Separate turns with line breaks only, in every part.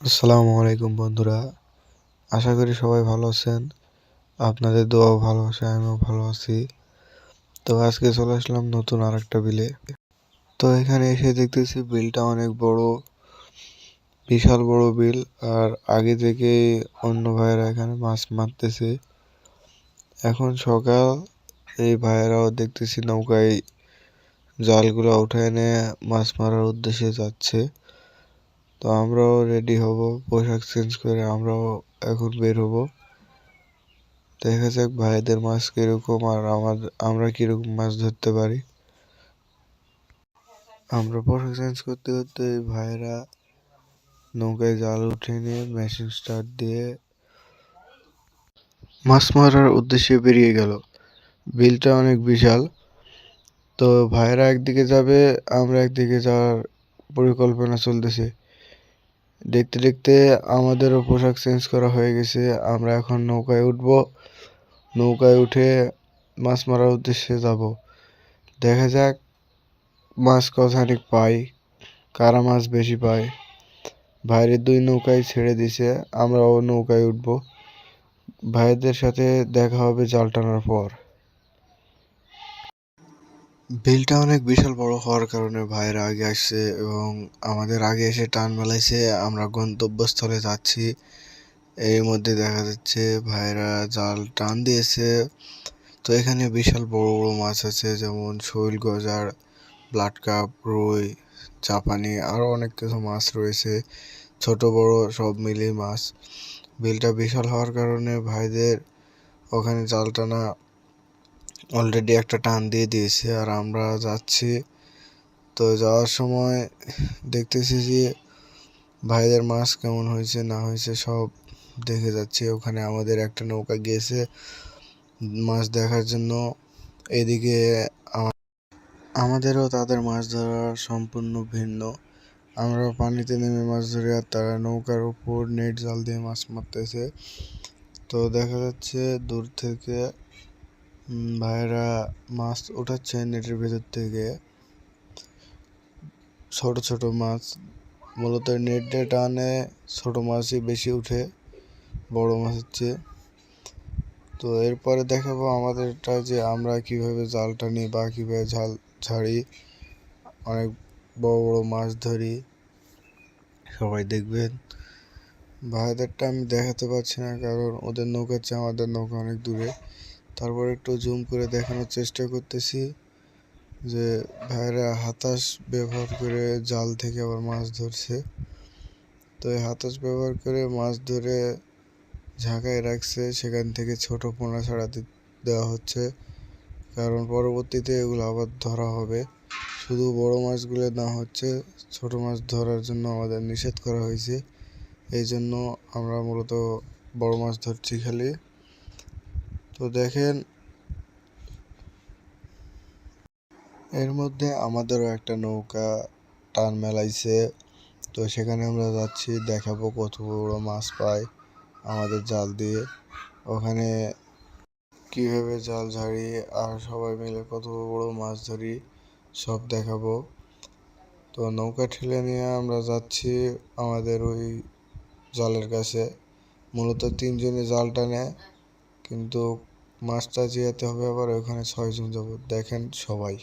আসসালামু আলাইকুম বন্ধুরা। আশা করি সবাই ভালো আছেন। আপনাদের দোয়া ও ভালোবাসায় আমিও ভালো আছি। তো আজকে চলে আসলাম নতুন আরেকটা বিলে। তো এখানে এসে দেখতেছি বিলটা অনেক বড়, বিশাল বড় বিল। আর আগে থেকেই অন্য ভাইয়েরা এখানে মাছ মারতেছে। এখন সকাল, এই ভাইয়েরাও দেখতেছি নৌকায় জালগুলো উঠায় এনে মাছ মারার উদ্দেশ্যে যাচ্ছে। তো আমরাও রেডি হব, পোশাক চেঞ্জ করে আমরাও এখন বের হব। দেখা যাক ভাইদের মাছ কিরকম আর আমরা কিরকম মাছ ধরতে পারি। আমরা পোশাক চেঞ্জ করতে করতে ভাইয়েরা নৌকায় জাল উঠে নিয়ে মেশিন স্টার্ট দিয়ে মাছ মারার উদ্দেশ্যে বেরিয়ে গেল। বিলটা অনেক বিশাল। তো ভাইয়েরা একদিকে যাবে, আমরা একদিকে যাওয়ার পরিকল্পনা চলতেছে। দেখতে দেখতে আমাদেরও পোশাক চেঞ্জ করা হয়ে গেছে। আমরা এখন নৌকায় উঠব, নৌকায় উঠে মাছ মারার উদ্দেশ্যে যাব। দেখা যাক মাছ কতখানি পাই, কারা মাছ বেশি পায়। ভাইয়ের দুই নৌকায় ছেড়ে দিছে, আমরাও নৌকায় উঠব। ভাইদের সাথে দেখা হবে জাল টানার পর। বিলটা অনেক বিশাল বড় হওয়ার কারণে ভাইয়েরা আগে আসছে এবং আমাদের আগে এসে টান মেলাইছে। আমরা গন্তব্যস্থলে যাচ্ছি। এর মধ্যে দেখা যাচ্ছে ভাইয়েরা জাল টান দিয়েছে। তো এখানে বিশাল বড় বড় মাছ আছে, যেমন শৈল গজার, ব্লাড কাপ, রুই, জাপানি, আরও অনেক কিছু মাছ রয়েছে। ছোট বড় সব মিলিয়ে মাছ। বিলটা বিশাল হওয়ার কারণে ভাইদের ওখানে জাল টানা অলরেডি একটা টান দিয়ে দিয়েছে আর আমরা যাচ্ছি। তো যাওয়ার সময় দেখতেছি যে ভাইদের মাছ কেমন হয়েছে না হয়েছে সব দেখে যাচ্ছি। ওখানে আমাদের একটা নৌকা গিয়েছে মাছ দেখার জন্য। এদিকে আমাদেরও তাদের মাছ ধরা সম্পূর্ণ ভিন্ন। আমরা পানিতে নেমে মাছ ধরি আর তারা নৌকার উপর নেট জাল দিয়ে মাছ মারতেছে। তো দেখা যাচ্ছে দূর থেকে ভাইয়েরা মাছ উঠাচ্ছে নেটের ভেতর থেকে। ছোট ছোট মাছ, মূলত নেট দিয়ে টানে ছোট মাছই বেশি উঠে বড় মাছের চেয়ে। তো এরপরে দেখাবো আমাদেরটা যে আমরা কিভাবে জাল টানি বা কিভাবে জাল ছাড়ি, অনেক বড় বড় মাছ ধরি, সবাই দেখবেন। ভাইদেরটা আমি দেখাতে পারছি না কারণ ওদের নৌকার চেয়ে আমাদের নৌকা অনেক দূরে। তারপর একটু জুম করে দেখানোর চেষ্টা করতেছি যে ভাইরা হাতাশ ব্যবহার করে জাল থেকে আবার মাছ ধরছে। তো এই হাতাশ ব্যবহার করে মাছ ধরে ঝাঁকায় রাখছে, সেখান থেকে ছোট পোনা ছাড়া দেওয়া হচ্ছে, কারণ পরবর্তীতে এগুলো আবার ধরা হবে। শুধু বড় মাছগুলো না হচ্ছে, ছোট মাছ ধরার জন্য আমাদের নিষেধ করা হয়েছে। এই জন্য আমরা মূলত বড় মাছ ধরছি খালি। তো দেখেন, এর মধ্যে আমাদেরও একটা নৌকা টান মেলাইছে। তো সেখানে আমরা যাচ্ছি, দেখাবো কত বড় মাছ পাই আমাদের জাল দিয়ে। ওখানে কিভাবে জাল ঝাড়ি আর সবাই মিলে কত বড় মাছ ধরি সব দেখাবো। তো নৌকা ঠেলে নিয়ে আমরা যাচ্ছি আমাদের ওই জালের কাছে। মূলত তিনজনে জাল টানে, কিন্তু মাছটা জিয়াতে হবে আবার ওখানে 6 জন যাব, দেখেন সবাই।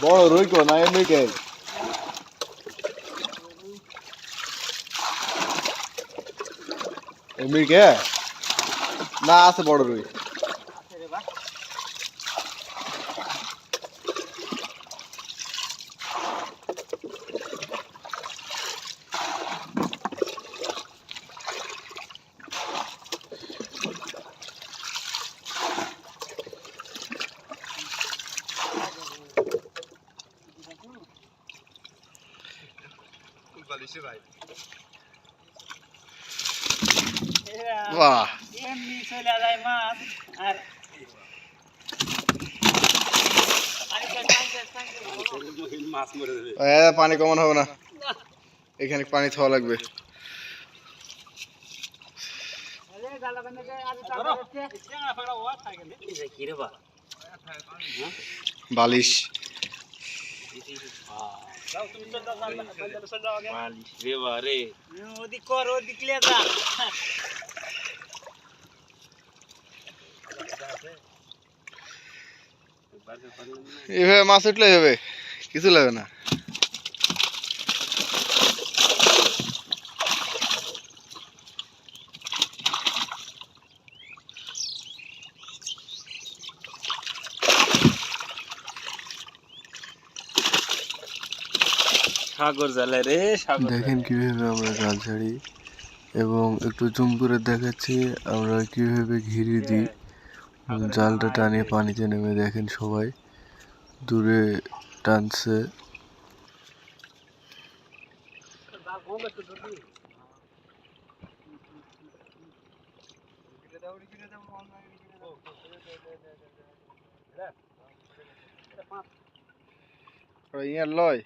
বড় রুই কো না এমনি কে? এমনি কে? না আছে বড় রুই।
বাহ
এমনি চলে যায় মাছ আর মাছ মরে যাবে
পানি কমান হবে না এখানে পানি খাওয়া লাগবে বালিশ এভাবে মাছ উঠলে হবে কিছু লাগবে না
সাগর জালে রে সাগর
দেখেন কিভাবে আমরা জাল ছাড়ি এবং একটু জুম করে দেখাচ্ছি আমরা কিভাবে ঘিরে দিই জালটা টানিয়ে পানিতে নেমে দেখেন সবাই দূরে টানছে ইয়ার লয়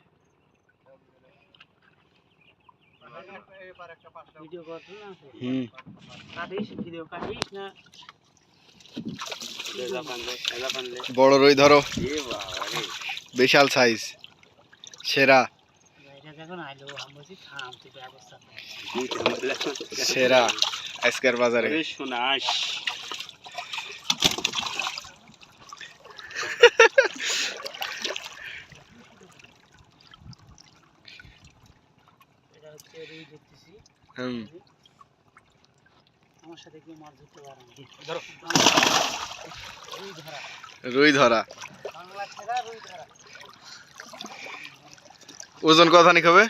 ভিডিও করছ না
হুম
কাটিস ভিডিও কাটিস না
বড় রই ধরো
এ বাবা রে
বিশাল সাইজ সেরা
এটা যখন আইলো আমি বলছি থাম তুই ব্যবস্থা
সেরা আজকের বাজারে
শোনাস এটা হচ্ছে রুই ধরতেছি
হুম
আমার সাথে কেউ মাছ ধরতে পারে না ধরো রুই ধরা
রুই ধরা
বাংলা ছেড়া রুই ধরা
ওজন কতখানি হবে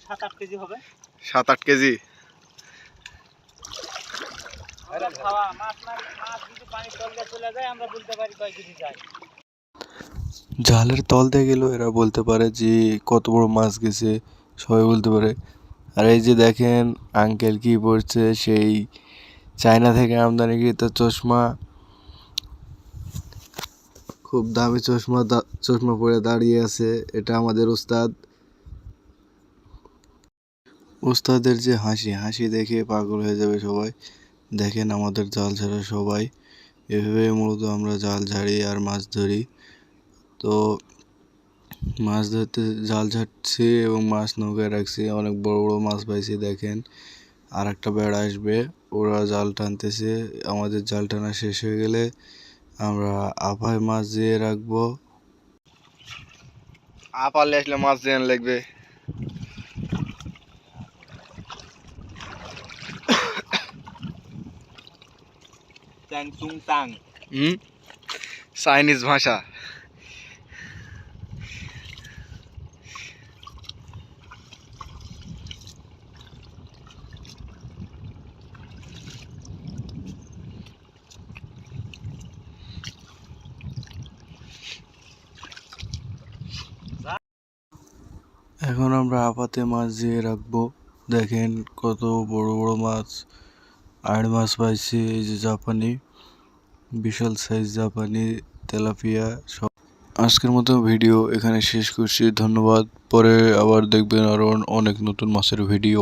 7-8 কেজি হবে
7-8 কেজি
খাওয়া মাছ যদি পানির তলে চলে যায় আমরা বলতে পারি কয় কেজি যায়
জালের তল দিয়ে গেলেও এরা বলতে পারে যে কত বড় মাছ গেছে সবাই বলতে পারে আর এই যে দেখেন আঙ্কেল কি পড়ছে সেই চায়না থেকে আমদানিকৃত চশমা খুব দামি চশমা পরে দাঁড়িয়ে আছে এটা আমাদের ওস্তাদের যে হাসি দেখে পাগল হয়ে যাবে সবাই দেখেন আমাদের জাল ছাড়া সবাই এভাবে মূলত আমরা জাল ঝাড়ি আর মাছ ধরি তো মাছ ধরতে জাল ছাড়ছি এবং মাছ নৌকায় রাখছি অনেক বড় বড় মাছ পাইছি দেখেন আর একটা বেড়া আসবে ওরা জাল টানতেছে আমাদের জাল টানা শেষ হয়ে গেলে আমরা আপায় মাছ দিয়ে রাখবো আপালে আসলে মাছ দিয়ে লাগবে চাইনিজ ভাষা এখন আমরা আপাতে মাছ দিয়ে রাখবো দেখেন কত বড় বড় মাছ আর মাছ পাইছি এই যে জাপানি বিশাল সাইজ জাপানি তেলাপিয়া সব আজকের মতো ভিডিও এখানে শেষ করছি ধন্যবাদ পরে আবার দেখবেন আরো অনেক নতুন মাছের ভিডিও